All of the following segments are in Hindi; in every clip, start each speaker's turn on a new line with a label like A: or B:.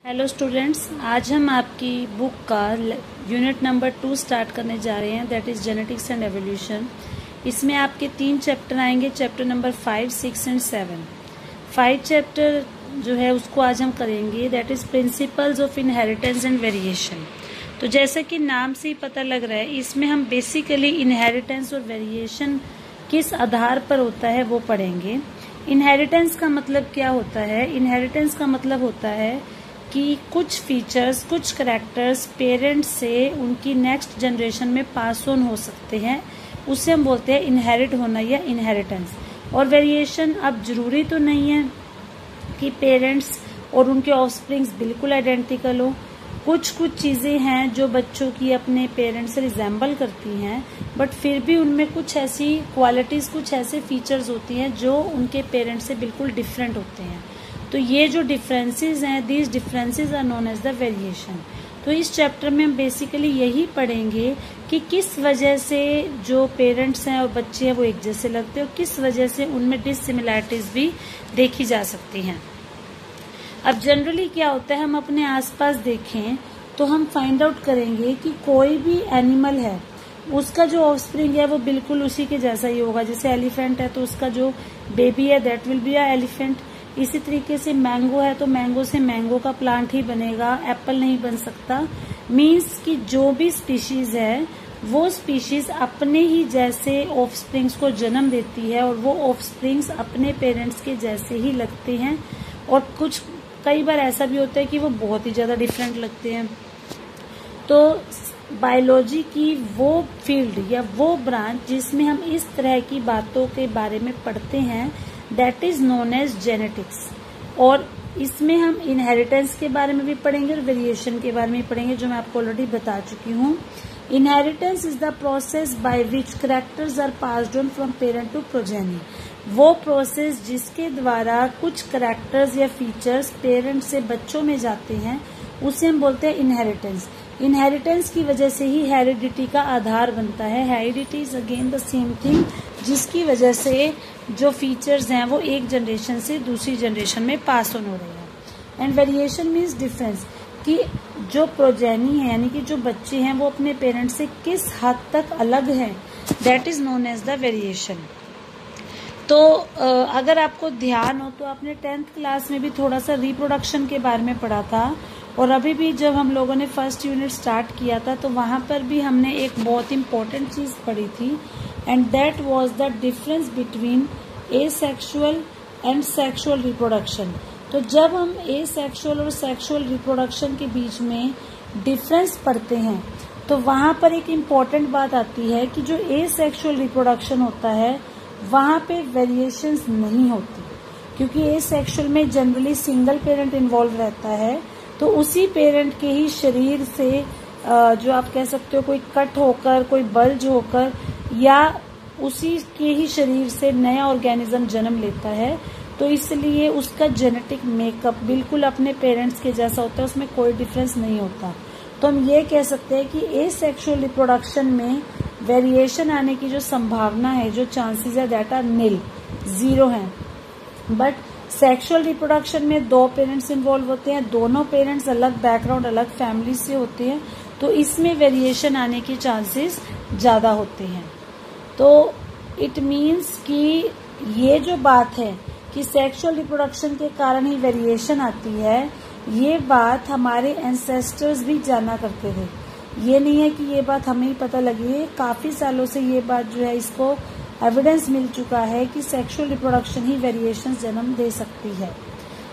A: हेलो स्टूडेंट्स, आज हम आपकी बुक का यूनिट नंबर 2 स्टार्ट करने जा रहे हैं, that is genetics and evolution. इसमें आपके 3 चैप्टर आएंगे, चैप्टर नंबर 5, 6 एंड 7। 5 चैप्टर जो है उसको आज हम करेंगे, that is principles of inheritance and variation. तो जैसा कि नाम से ही पता लग रहा है, इसमें हम बेसिकली इनहेरिटेंस और वेरिएशन किस आधार पर होता है वो पढ़ेंगे। इनहेरिटेंस का मतलब क्या होता है? इनहेरिटेंस का मतलब होता है कि कुछ फीचर्स, कुछ करैक्टर्स पेरेंट्स से उनकी नेक्स्ट जनरेशन में पास ऑन हो सकते हैं, उससे हम बोलते हैं इनहेरिट होना या इनहेरिटेंस। और वेरिएशन, अब जरूरी तो नहीं है कि पेरेंट्स और उनके ऑफस्प्रिंग्स बिल्कुल आइडेंटिकल हो। कुछ चीजें हैं जो बच्चों की अपने पेरेंट्स से रिजेंबल करती हैं, बट फिर भी उनमें कुछ ऐसी क्वालिटीज, कुछ ऐसे फीचर्स होती हैं जो उनके पेरेंट्स से बिल्कुल डिफरेंट होते हैं। तो ये जो डिफरेंसेस हैं, these differences are known as the variation. तो इस चैप्टर में हम बेसिकली यही पढ़ेंगे कि किस वजह से जो पेरेंट्स हैं और बच्चे हैं वो एक जैसे लगते हैं और किस वजह से उनमें डिससिमिलैरिटीज भी देखी जा सकती हैं। अब जनरली क्या होता है, हम अपने आसपास देखें तो हम फाइंड आउट करेंगे कि कोई भी एनिमल है, उसका जो ऑफस्प्रिंग है वो बिल्कुल उसी के जैसा ही होगा। जैसे एलिफेंट है तो उसका जो बेबी है that will be a elephant. इसी तरीके से मैंगो है तो मैंगो से मैंगो का प्लांट ही बनेगा, एप्पल नहीं बन सकता। मीन्स कि जो भी स्पीशीज है वो स्पीशीज अपने ही जैसे ऑफस्प्रिंग्स को जन्म देती है और वो ऑफस्प्रिंग्स अपने पेरेंट्स के जैसे ही लगते हैं। और कुछ कई बार ऐसा भी होता है कि वो बहुत ही ज्यादा डिफरेंट लगते हैं। तो बायोलॉजी की वो फील्ड या वो ब्रांच जिसमें हम इस तरह की बातों के बारे में पढ़ते हैं, that is known as genetics. और इसमें हम इनहेरिटेंस के बारे में भी पढ़ेंगे और वेरिएशन के बारे में भी पढ़ेंगे, जो मैं आपको ऑलरेडी बता चुकी हूँ। Inheritance is the process by which characters are passed on from parent to progeny. वो प्रोसेस जिसके द्वारा कुछ कैरेक्टर्स या फीचर्स पेरेंट से बच्चों में जाते हैं, उसे हम बोलते हैं इनहेरिटेंस। इनहेरिटेंस की वजह से ही हेरिडिटी का आधार बनता है। Heredity is again the same thing, जिसकी वजह से जो फीचर्स हैं वो एक जनरेशन से दूसरी जनरेशन में पास ऑन हो रहे हैं। एंड वेरिएशन मीन्स डिफरेंस, कि जो प्रोजेनी है यानी कि जो बच्चे हैं वो अपने पेरेंट्स से किस हद तक अलग हैं, that is known as the variation. तो अगर आपको ध्यान हो तो आपने 10th क्लास में भी थोड़ा सा रिप्रोडक्शन के बारे में पढ़ा था, और अभी भी जब हम लोगों ने फर्स्ट यूनिट स्टार्ट किया था तो वहां पर भी हमने एक बहुत इंपॉर्टेंट चीज पढ़ी थी, and that was the difference between asexual and sexual reproduction. तो जब हम एसेक्सुअल और सेक्सुअल रिप्रोडक्शन के बीच में डिफरेंस पढ़ते हैं तो वहां पर एक इम्पॉर्टेंट बात आती है कि जो एसेक्सुअल रिप्रोडक्शन होता है वहां पे वेरिएशंस नहीं होती, क्योंकि एसेक्सुअल में जनरली सिंगल पेरेंट इन्वॉल्व रहता है। तो उसी पेरेंट के ही शरीर से जो आप कह सकते हो कोई कट होकर, कोई बल्ज होकर, या उसी के ही शरीर से नया ऑर्गेनिज्म जन्म लेता है। तो इसलिए उसका जेनेटिक मेकअप बिल्कुल अपने पेरेंट्स के जैसा होता है, उसमें कोई डिफरेंस नहीं होता। तो हम ये कह सकते हैं कि एसेक्सुअल रिप्रोडक्शन में वेरिएशन आने की जो संभावना है, जो चांसेस है, दैट आर निल, 0 है। बट सेक्सुअल रिप्रोडक्शन में 2 पेरेंट्स इन्वॉल्व होते हैं, दोनों पेरेंट्स अलग बैकग्राउंड, अलग फैमिली से होते हैं, तो इसमें वेरिएशन आने की चांसेस ज्यादा होते हैं। तो इट मीन्स कि ये जो बात है कि सेक्सुअल रिप्रोडक्शन के कारण ही वेरिएशन आती है, ये बात हमारे एंसेस्टर्स भी जाना करते थे। ये नहीं है कि ये बात हमें ही पता लगी है, काफी सालों से ये बात जो है इसको एविडेंस मिल चुका है कि सेक्सुअल रिप्रोडक्शन ही वेरिएशन जन्म दे सकती है।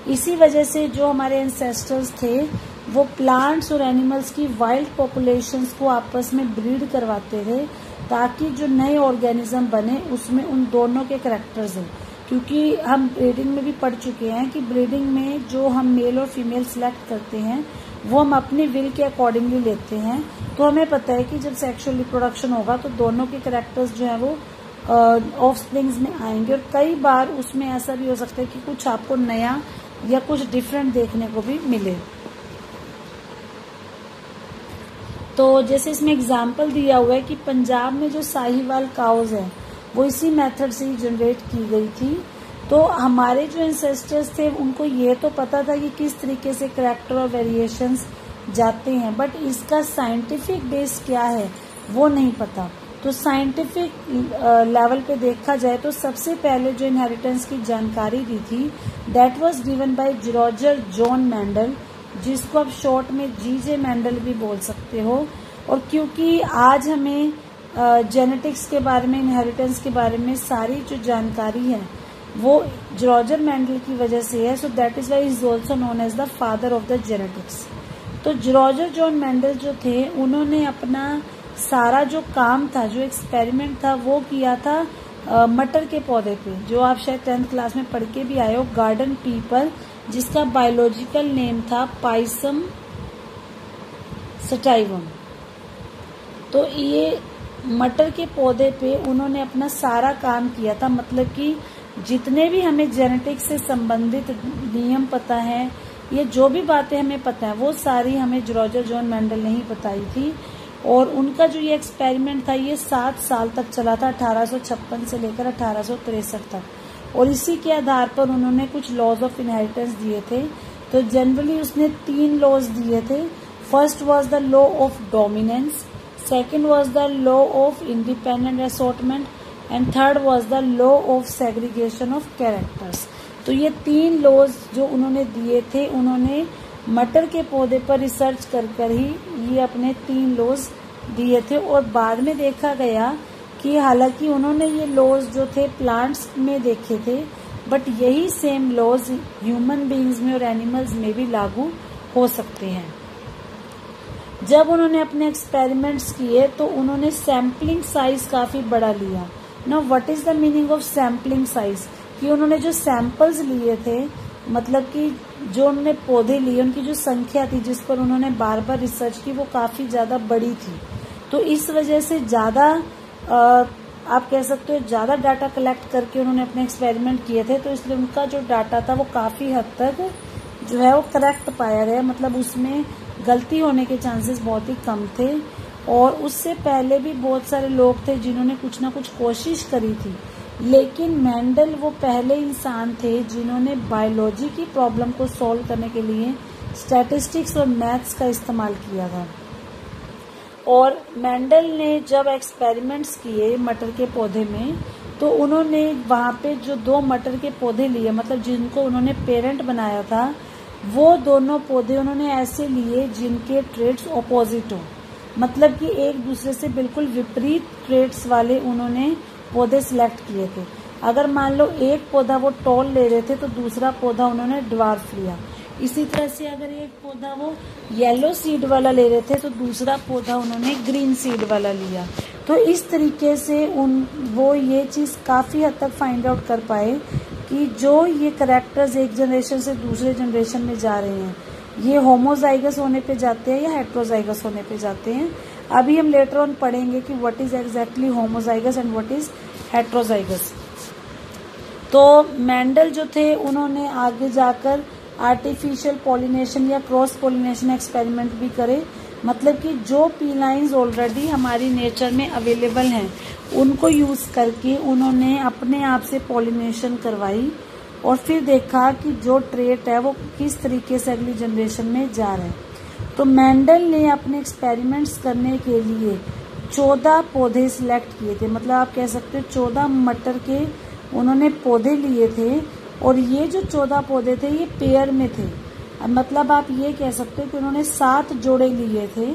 A: इसी वजह से जो हमारे एंसेस्टर्स थे वो प्लांट्स और एनिमल्स की वाइल्ड पॉपुलेशंस को आपस में ब्रीड करवाते थे, ताकि जो नए ऑर्गेनिज्म बने उसमें उन दोनों के कैरेक्टर्स हैं। क्योंकि हम ब्रीडिंग में भी पढ़ चुके हैं कि ब्रीडिंग में जो हम मेल और फीमेल सिलेक्ट करते हैं वो हम अपने विल के अकॉर्डिंगली लेते हैं। तो हमें पता है कि जब सेक्सुअल रिप्रोडक्शन होगा तो दोनों के कैरेक्टर्स जो है वो ऑफस्प्रिंग्स में आएंगे, और कई बार उसमें ऐसा भी हो सकता है कि कुछ आपको नया या कुछ डिफरेंट देखने को भी मिले। तो जैसे इसमें एग्जाम्पल दिया हुआ है कि पंजाब में जो साहिवाल काउज है वो इसी मेथड से ही जनरेट की गई थी। तो हमारे जो एंसेस्टर्स थे उनको ये तो पता था कि किस तरीके से करैक्टर और वेरिएशंस जाते हैं, बट इसका साइंटिफिक बेस क्या है वो नहीं पता। तो साइंटिफिक लेवल पे देखा जाए तो सबसे पहले जो इनहेरिटेंस की जानकारी दी थी that was given by Roger John Mendel, जिसको आप शॉर्ट में जीजे मेंडल भी बोल सकते हो। और क्योंकि आज हमें जेनेटिक्स के बारे में, इनहेरिटेंस के बारे में सारी जो जानकारी है वो रॉजर मेंडल की वजह से है, so that is why is also known as the father of the genetics. तो रॉजर जॉन मेंडल जो थे उन्होंने अपना सारा जो काम था, जो एक्सपेरिमेंट था वो किया था मटर के पौधे पे, जो आप शायद 10th क्लास में पढ़ के भी आए हो, गार्डन पीपल, जिसका बायोलॉजिकल नेम था पाइसम सटाइवम। तो ये मटर के पौधे पे उन्होंने अपना सारा काम किया था। मतलब कि जितने भी हमें जेनेटिक्स से संबंधित नियम पता है, ये जो भी बातें हमें पता है वो सारी हमें रॉजर जॉन मेंडल ने ही बताई थी। और उनका जो ये एक्सपेरिमेंट था ये 7 साल तक चला था, 1856 से लेकर 1863 तक। और इसी के आधार पर उन्होंने कुछ लॉज ऑफ इनहेरिटेंस दिए थे। तो जनरली उसने 3 लॉज दिए थे। First was the law of dominance, second was the law of independent assortment and third was the law of segregation of characters. तो ये 3 लॉज जो उन्होंने दिए थे, उन्होंने मटर के पौधे पर रिसर्च कर ही ये अपने 3 लॉज दिए थे। और बाद में देखा गया कि हालांकि उन्होंने ये लॉज जो थे प्लांट्स में देखे थे, बट यही सेम लॉज ह्यूमन बीइंग्स में और एनिमल्स में भी लागू हो सकते हैं। जब उन्होंने अपने एक्सपेरिमेंट्स किए तो उन्होंने सैम्पलिंग साइज काफी बड़ा लिया। Now what is the meaning of sampling size? कि उन्होंने जो सैंपल्स लिए थे, मतलब कि जो उन्होंने पौधे लिए, उनकी जो संख्या थी जिस पर उन्होंने बार बार रिसर्च की, वो काफी ज्यादा बड़ी थी। तो इस वजह से ज्यादा आप कह सकते हो ज्यादा डाटा कलेक्ट करके उन्होंने अपने एक्सपेरिमेंट किए थे। तो इसलिए उनका जो डाटा था वो काफी हद तक जो है वो करेक्ट पाया गया, मतलब उसमें गलती होने के चांसेस बहुत ही कम थे। और उससे पहले भी बहुत सारे लोग थे जिन्होंने कुछ ना कुछ कोशिश करी थी, लेकिन मेंडल वो पहले इंसान थे जिन्होंने बायोलॉजी की प्रॉब्लम को सॉल्व करने के लिए स्टैटिस्टिक्स और मैथ्स का इस्तेमाल किया था। और मेंडल ने जब एक्सपेरिमेंट्स किए मटर के पौधे में, तो उन्होंने वहां पे जो 2 मटर के पौधे लिए, मतलब जिनको उन्होंने पेरेंट बनाया था, वो दोनों पौधे उन्होंने ऐसे लिए जिनके ट्रेड्स ऑपोजिट हो, मतलब कि एक दूसरे से बिल्कुल विपरीत ट्रेड्स वाले उन्होंने पौधे सिलेक्ट किए थे। अगर मान लो एक पौधा वो टॉल ले रहे थे तो दूसरा पौधा उन्होंने ड्वार्फ लिया। इसी तरह से अगर एक पौधा वो येलो सीड वाला ले रहे थे तो दूसरा पौधा उन्होंने ग्रीन सीड वाला लिया। तो इस तरीके से वो ये चीज काफी हद तक फाइंड आउट कर पाए कि जो ये कैरेक्टर्स एक जनरेशन से दूसरे जनरेशन में जा रहे हैं, ये होमोजाइगस होने पे जाते हैं या हेट्रोजाइगस होने पे जाते हैं। अभी हम लेटर ऑन पढ़ेंगे कि what is exactly homozygous and what is heterozygous. तो मेंडल जो थे उन्होंने आगे जाकर आर्टिफिशियल पॉलिनेशन या क्रॉस पॉलिनेशन एक्सपेरिमेंट भी करे, मतलब कि जो पी लाइन्स ऑलरेडी हमारी नेचर में अवेलेबल हैं उनको यूज करके उन्होंने अपने आप से पॉलिनेशन करवाई और फिर देखा कि जो ट्रेट है वो किस तरीके से अगली जनरेशन में जा रहा है। तो मेंडल ने अपने एक्सपेरिमेंट्स करने के लिए 14 पौधे सिलेक्ट किए थे, मतलब आप कह सकते हो 14 मटर के उन्होंने पौधे लिए थे। और ये जो 14 पौधे थे ये पेयर में थे, मतलब आप ये कह सकते हो कि उन्होंने 7 जोड़े लिए थे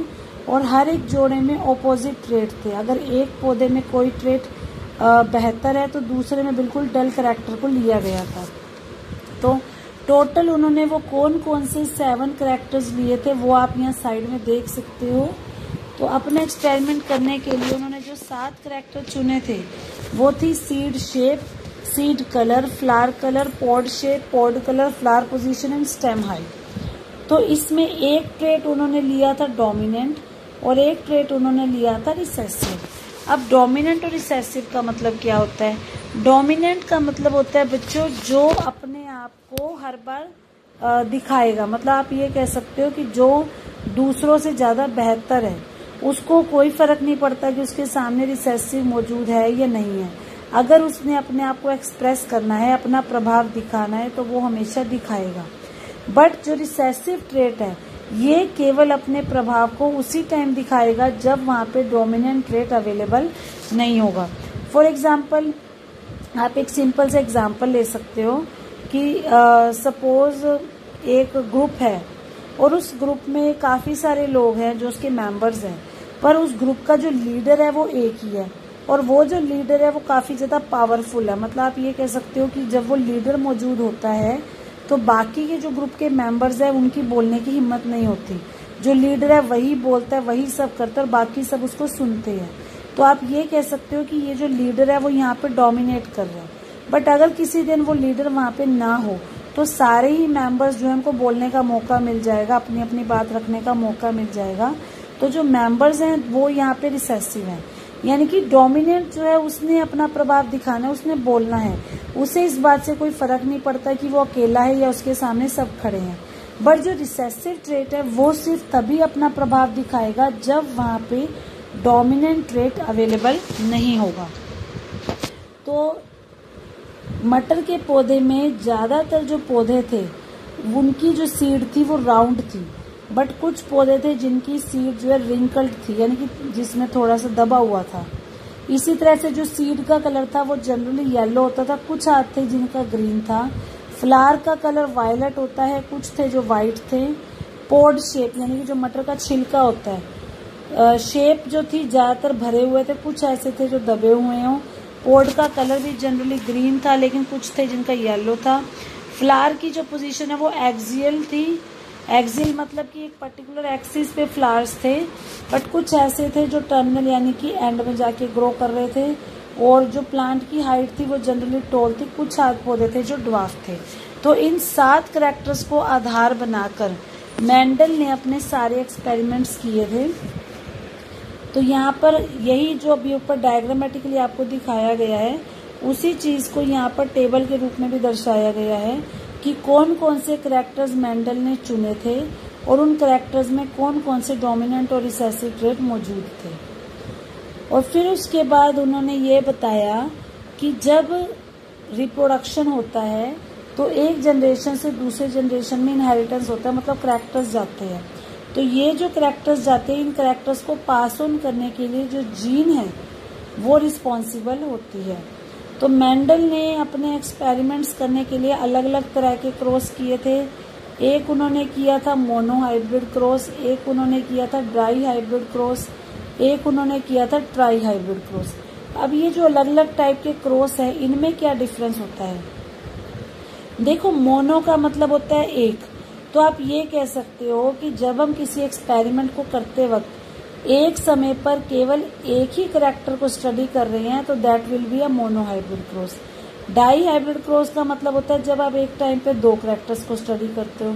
A: और हर एक जोड़े में ऑपोजिट ट्रेट थे। अगर एक पौधे में कोई ट्रेट बेहतर है तो दूसरे में बिल्कुल डल कैरेक्टर को लिया गया था। तो टोटल उन्होंने वो कौन कौन से 7 कैरेक्टर्स लिए थे वो आप यहाँ साइड में देख सकते हो। तो अपने एक्सपेरिमेंट करने के लिए उन्होंने जो 7 कैरेक्टर चुने थे वो थी seed shape, seed colour, flower colour, pod shape, pod colour, flower position and stem height. तो इसमें एक ट्रेट उन्होंने लिया था डोमिनेंट और एक ट्रेट उन्होंने लिया था रिसेसिव। अब डोमिनेंट और रिसेसिव का मतलब क्या होता है? डोमिनेंट का मतलब होता है बच्चों जो अपने आप को हर बार दिखाएगा, मतलब आप ये कह सकते हो कि जो दूसरों से ज्यादा बेहतर है उसको कोई फर्क नहीं पड़ता कि उसके सामने रिसेसिव मौजूद है या नहीं है। अगर उसने अपने आप को एक्सप्रेस करना है, अपना प्रभाव दिखाना है, तो वो हमेशा दिखाएगा। बट जो रिसेसिव ट्रेट है ये केवल अपने प्रभाव को उसी टाइम दिखाएगा जब वहाँ पे डोमिनेंट ट्रेट अवेलेबल नहीं होगा। फॉर एग्जाम्पल आप एक सिंपल सा एग्जाम्पल ले सकते हो कि सपोज एक ग्रुप है और उस ग्रुप में काफ़ी सारे लोग हैं जो उसके मेंबर्स हैं, पर उस ग्रुप का जो लीडर है वो एक ही है और वो जो लीडर है वो काफ़ी ज़्यादा पावरफुल है। मतलब आप ये कह सकते हो कि जब वो लीडर मौजूद होता है तो बाकी के जो ग्रुप के मेंबर्स हैं उनकी बोलने की हिम्मत नहीं होती। जो लीडर है वही बोलता है, वही सब करता है और बाकी सब उसको सुनते हैं। तो आप ये कह सकते हो कि ये जो लीडर है वो यहाँ पे डोमिनेट कर रहा है। बट अगर किसी दिन वो लीडर वहाँ पे ना हो तो सारे ही मेंबर्स जो है उनको बोलने का मौका मिल जाएगा, अपनी अपनी बात रखने का मौका मिल जाएगा। तो जो मेंबर्स हैं वो यहाँ पे रिसेसिव हैं, यानी कि डोमिनेंट जो है उसने अपना प्रभाव दिखाना है, उसने बोलना है, उसे इस बात से कोई फर्क नहीं पड़ता कि वो अकेला है या उसके सामने सब खड़े हैं। बट जो रिसेसिव ट्रेट है वो सिर्फ तभी अपना प्रभाव दिखाएगा जब वहाँ पे डोमिनेंट ट्रेट अवेलेबल नहीं होगा। तो मटर के पौधे में ज़्यादातर जो पौधे थे उनकी जो सीड थी वो राउंड थी, बट कुछ पौधे थे जिनकी सीड जो है रिंकल्ड थी, यानी कि जिसमें थोड़ा सा दबा हुआ था। इसी तरह से जो सीड का कलर था वो जनरली येलो होता था, कुछ हाथ थे जिनका ग्रीन था। फ्लावर का कलर वायलेट होता है, कुछ थे जो वाइट थे। पोड शेप यानी कि जो मटर का छिलका होता है, शेप जो थी ज़्यादातर भरे हुए थे, कुछ ऐसे थे जो दबे हुए हों। पोड का कलर भी जनरली ग्रीन था, लेकिन कुछ थे जिनका येलो था। फ्लावर की जो पोजीशन है वो एक्सियल थी। एक्सियल मतलब कि एक पर्टिकुलर एक्सिस पे फ्लावर्स थे, बट कुछ ऐसे थे जो टर्मिनल यानी कि एंड में जाके ग्रो कर रहे थे। और जो प्लांट की हाइट थी वो जनरली टॉल थी, कुछ हाथ पौधे थे जो ड्वार्फ थे। तो इन 7 कैरेक्टर्स को आधार बनाकर मेंडल ने अपने सारे एक्सपेरिमेंट्स किए थे। तो यहाँ पर यही जो अभी ऊपर डायग्रामेटिकली आपको दिखाया गया है उसी चीज़ को यहाँ पर टेबल के रूप में भी दर्शाया गया है कि कौन कौन से कैरेक्टर्स मेंडल ने चुने थे और उन कैरेक्टर्स में कौन कौन से डोमिनेंट और रिसेसिव ट्रेट मौजूद थे। और फिर उसके बाद उन्होंने ये बताया कि जब रिप्रोडक्शन होता है तो एक जनरेशन से दूसरे जनरेशन में इनहेरिटेंस होता है, मतलब कैरेक्टर्स जाते हैं। तो ये जो कैरेक्टर्स जाते हैं इन कैरेक्टर्स को पास ऑन करने के लिए जो जीन है वो रिस्पॉन्सिबल होती है। तो मेंडल ने अपने एक्सपेरिमेंट्स करने के लिए अलग अलग तरह के क्रॉस किए थे। एक उन्होंने किया था मोनो हाइब्रिड क्रॉस, एक उन्होंने किया था ड्राई हाइब्रिड क्रॉस, एक उन्होंने किया था ट्राई हाइब्रिड क्रॉस। अब ये जो अलग अलग टाइप के क्रॉस है इनमें क्या डिफरेंस होता है? देखो, मोनो का मतलब होता है एक। तो आप ये कह सकते हो कि जब हम किसी एक्सपेरिमेंट को करते वक्त एक समय पर केवल एक ही कैरेक्टर को स्टडी कर रहे हैं तो that will be a monohybrid cross. Dihybrid cross का मतलब होता है जब आप एक टाइम पे 2 कैरेक्टर्स को स्टडी करते हो।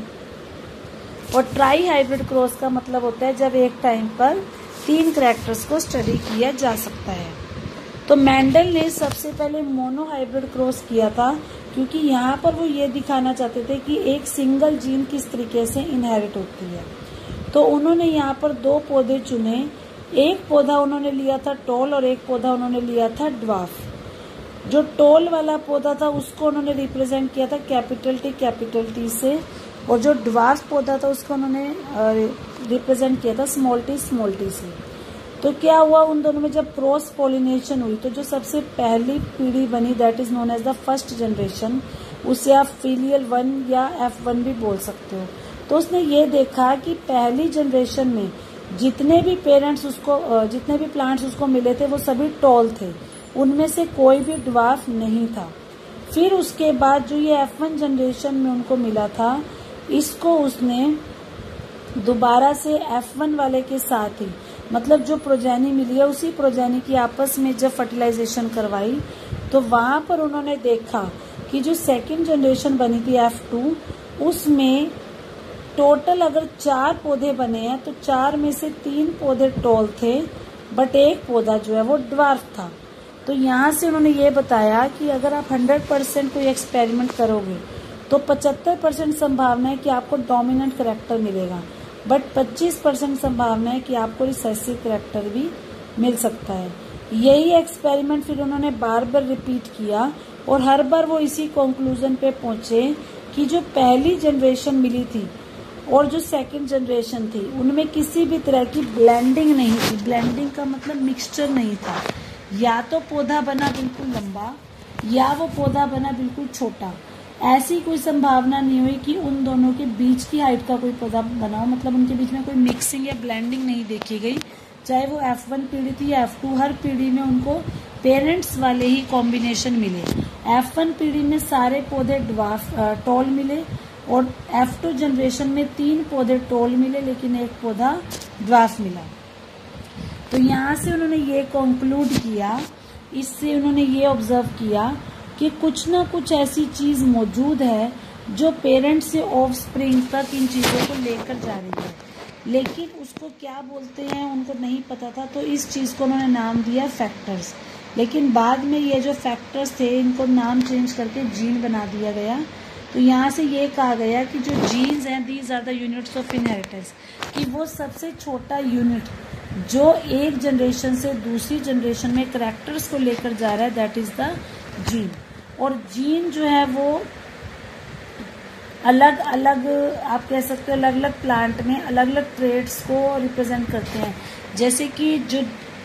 A: और ट्राई हाइब्रिड क्रॉस का मतलब होता है जब एक टाइम पर 3 कैरेक्टर्स को स्टडी किया जा सकता है। तो मेंडल ने सबसे पहले मोनो हाइब्रिड क्रॉस किया था क्योंकि यहाँ पर वो ये दिखाना चाहते थे कि एक सिंगल जीन किस तरीके से इनहेरिट होती है। तो उन्होंने यहाँ पर 2 पौधे चुने। एक पौधा उन्होंने लिया था टॉल और एक पौधा उन्होंने लिया था ड्वार्फ। जो टॉल वाला पौधा था उसको उन्होंने रिप्रेजेंट किया था कैपिटल टी से, और जो ड्वार्फ पौधा था उसको उन्होंने रिप्रेजेंट किया था स्मॉल टी से। तो क्या हुआ, उन दोनों में जब क्रॉस पॉलिनेशन हुई तो जो सबसे पहली पीढ़ी बनी that is known as the first generation, उसे आप फीलियल 1 या F1 भी बोल सकते हो। तो उसने ये देखा कि पहली जनरेशन में जितने भी प्लांट्स उसको मिले थे वो सभी टॉल थे, उनमें से कोई भी ड्वार्फ नहीं था। फिर उसके बाद जो ये F1 जनरेशन में उनको मिला था इसको उसने दोबारा से F1 वाले के साथ ही, मतलब जो प्रोजेनी मिली है उसी प्रोजेनी की आपस में जब फर्टिलाइजेशन करवाई तो वहां पर उन्होंने देखा कि जो सेकंड जनरेशन बनी थी F2 उसमें टोटल अगर 4 पौधे बने हैं तो 4 में से 3 पौधे टॉल थे बट एक पौधा जो है वो ड्वार्फ था। तो यहाँ से उन्होंने ये बताया कि अगर आप 100% कोई एक्सपेरिमेंट करोगे तो 75% संभावना है कि आपको डोमिनेंट कैरेक्टर मिलेगा, बट 25% संभावना है कि आपको रिसेसिव कैरेक्टर भी मिल सकता है। यही एक्सपेरिमेंट फिर उन्होंने बार बार रिपीट किया और हर बार वो इसी कंक्लूजन पे पहुंचे कि जो पहली जनरेशन मिली थी और जो सेकंड जनरेशन थी उनमें किसी भी तरह की ब्लेंडिंग नहीं थी। ब्लेंडिंग का मतलब मिक्सचर नहीं था। या तो पौधा बना बिल्कुल लंबा या वो पौधा बना बिल्कुल छोटा। ऐसी कोई संभावना नहीं हुई कि उन दोनों के बीच की हाइट का कोई पौधा बना हो, मतलब उनके बीच में कोई मिक्सिंग या ब्लेंडिंग नहीं देखी गई। चाहे वो F1 पीढ़ी थी या F2, हर पीढ़ी में उनको पेरेंट्स वाले ही कॉम्बिनेशन मिले। F1 पीढ़ी में सारे पौधे टॉल मिले और F2 जनरेशन में 3 पौधे टॉल मिले लेकिन एक पौधा ड्वार्फ मिला। तो यहाँ से उन्होंने ये कंक्लूड किया, इससे उन्होंने ये ऑब्जर्व किया कि कुछ ना कुछ ऐसी चीज मौजूद है जो पेरेंट्स से ऑफस्प्रिंग तक इन चीजों को लेकर जा रही है, लेकिन उसको क्या बोलते हैं उनको नहीं पता था। तो इस चीज को उन्होंने नाम दिया फैक्टर्स। लेकिन बाद में ये जो फैक्टर्स थे इनको नाम चेंज करके जीन बना दिया गया। तो यहाँ से ये कहा गया कि जो जीन्स हैं these are the units of inheritance, कि वो सबसे छोटा यूनिट जो एक जनरेशन से दूसरी जनरेशन में कैरेक्टर्स को लेकर जा रहा है, दैट इज द जीन। और जीन जो है वो अलग अलग, आप कह सकते हो अलग अलग प्लांट में अलग अलग ट्रेड्स को रिप्रेजेंट करते हैं। जैसे कि जो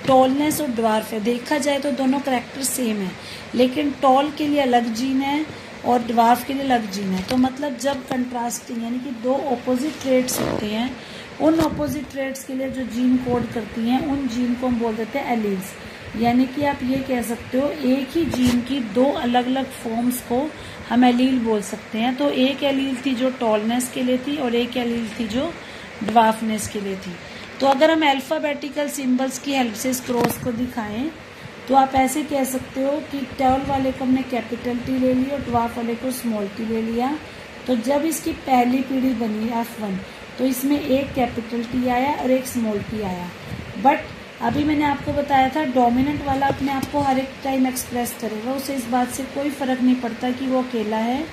A: टॉलनेस और ड्वार्फ है, देखा जाए तो दोनों कैरेक्टर सेम है, लेकिन टॉल के लिए अलग जीन है और ड्वार्फ के लिए अलग जीन है। तो मतलब जब कंट्रास्टिंग यानी कि दो ऑपोजिट ट्रेड्स होते हैं, उन ऑपोजिट ट्रेड्स के लिए जो जीन कोड करती हैं उन जीन को हम बोल देते हैं एलील्स। यानी कि आप ये कह सकते हो एक ही जीन की दो अलग अलग फॉर्म्स को हम एलील बोल सकते हैं। तो एक एलील थी जो टॉलनेस के लिए थी और एक एलील थी जो ड्वार्फनेस के लिए थी। तो अगर हम अल्फाबेटिकल सिंबल्स की हेल्प से इस क्रॉस को दिखाएं तो आप ऐसे कह सकते हो कि टॉल वाले को हमने कैपिटल टी ले लिया और ड्वार्फ वाले को स्मॉल टी ले लिया। तो जब इसकी पहली पीढ़ी बनी F1 तो इसमें एक कैपिटल टी आया और एक स्मॉल टी आया। बट अभी मैंने आपको बताया था डोमिनेंट वाला अपने आप को हर एक टाइम एक्सप्रेस करेगा, उसे इस बात से कोई फर्क नहीं पड़ता कि वो अकेला है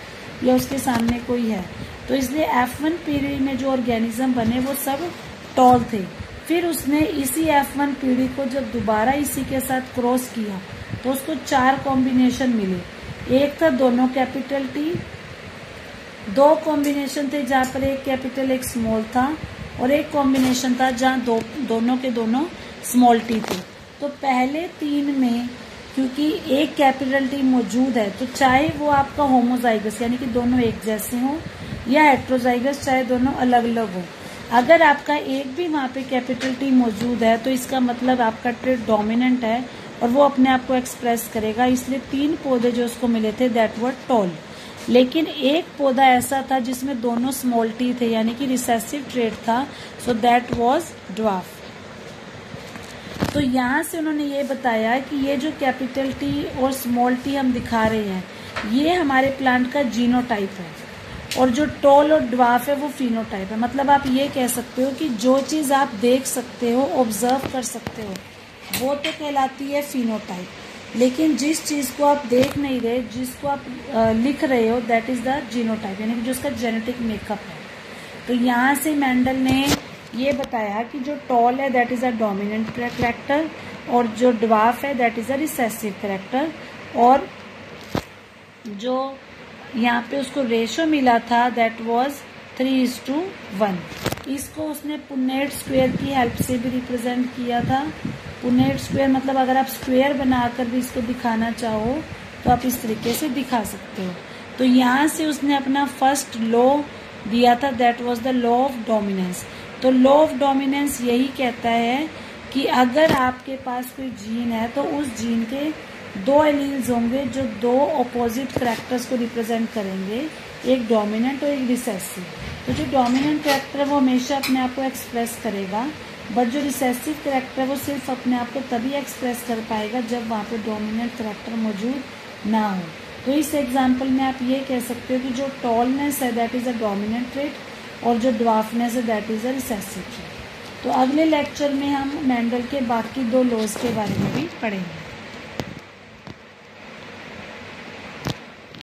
A: या उसके सामने कोई है। तो इसलिए F1 पीढ़ी में जो ऑर्गेनिज्म बने वो सब टॉल थे। फिर उसने इसी F1 पीढ़ी को जब दोबारा इसी के साथ क्रॉस किया तो उसको 4 कॉम्बिनेशन मिले। एक था दोनों कैपिटल टी, 2 कॉम्बिनेशन थे जहाँ पर एक कैपिटल एक स्मॉल था और एक कॉम्बिनेशन था जहाँ दोनों के दोनों स्मॉल टी थे। तो पहले 3 में क्योंकि एक कैपिटल टी मौजूद है तो चाहे वो आपका होमोजाइगस यानी कि दोनों एक जैसे हों या हेट्रोजाइगस चाहे दोनों अलग अलग हो, अगर आपका एक भी वहाँ पे कैपिटल टी मौजूद है तो इसका मतलब आपका ट्रेड डोमिनेंट है और वो अपने आप को एक्सप्रेस करेगा। इसलिए 3 पौधे जो उसको मिले थे दैट वर टॉल। लेकिन एक पौधा ऐसा था जिसमें दोनों स्मॉल टी थे यानी कि रिसेसिव ट्रेड था, सो दैट वाज ड्वार्फ। तो यहाँ से उन्होंने ये बताया कि ये जो कैपिटल टी और स्मॉल टी हम दिखा रहे हैं ये हमारे प्लांट का जीनोटाइप है और जो टॉल और ड्वार्फ है वो फिनोटाइप है। मतलब आप ये कह सकते हो कि जो चीज़ आप देख सकते हो, ऑब्जर्व कर सकते हो, वो तो कहलाती है फिनोटाइप, लेकिन जिस चीज़ को आप देख नहीं रहे, जिसको आप लिख रहे हो, दैट इज़ द जीनोटाइप यानी कि जो उसका जेनेटिक मेकअप है। तो यहाँ से मेंडल ने ये बताया कि जो टॉल है that is a dominant character और जो ड्वार्फ है that is a recessive character. और जो यहाँ पे उसको रेशो मिला था दैट वाज 3:1। इसको उसने पुन्नेट स्क्वायर की हेल्प से भी रिप्रेजेंट किया था। पुन्नेट स्क्वायर मतलब अगर आप स्क्वायर बनाकर भी इसको दिखाना चाहो तो आप इस तरीके से दिखा सकते हो। तो यहाँ से उसने अपना फर्स्ट लॉ दिया था that was the law of dominance. तो लॉ ऑफ डोमिनेंस यही कहता है कि अगर आपके पास कोई जीन है तो उस जीन के 2 एलील्स होंगे जो 2 ऑपोजिट कैरेक्टर्स को रिप्रेजेंट करेंगे, एक डोमिनेंट और एक रिसेसिव। तो जो डोमिनेंट कैरेक्टर है वो हमेशा अपने आप को एक्सप्रेस करेगा, बट जो रिसेसिव कैरेक्टर है वो सिर्फ अपने आप को तभी एक्सप्रेस कर पाएगा जब वहाँ पे डोमिनेंट कैरेक्टर मौजूद ना हो। तो इस एग्जाम्पल में आप ये कह सकते हो कि जो टॉलनेस है that is a dominant trait और जो ड्वार्फनेस है that is a recessive trait. तो अगले लेक्चर में हम मेंडल के बाकी 2 लॉज के बारे में भी पढ़ेंगे।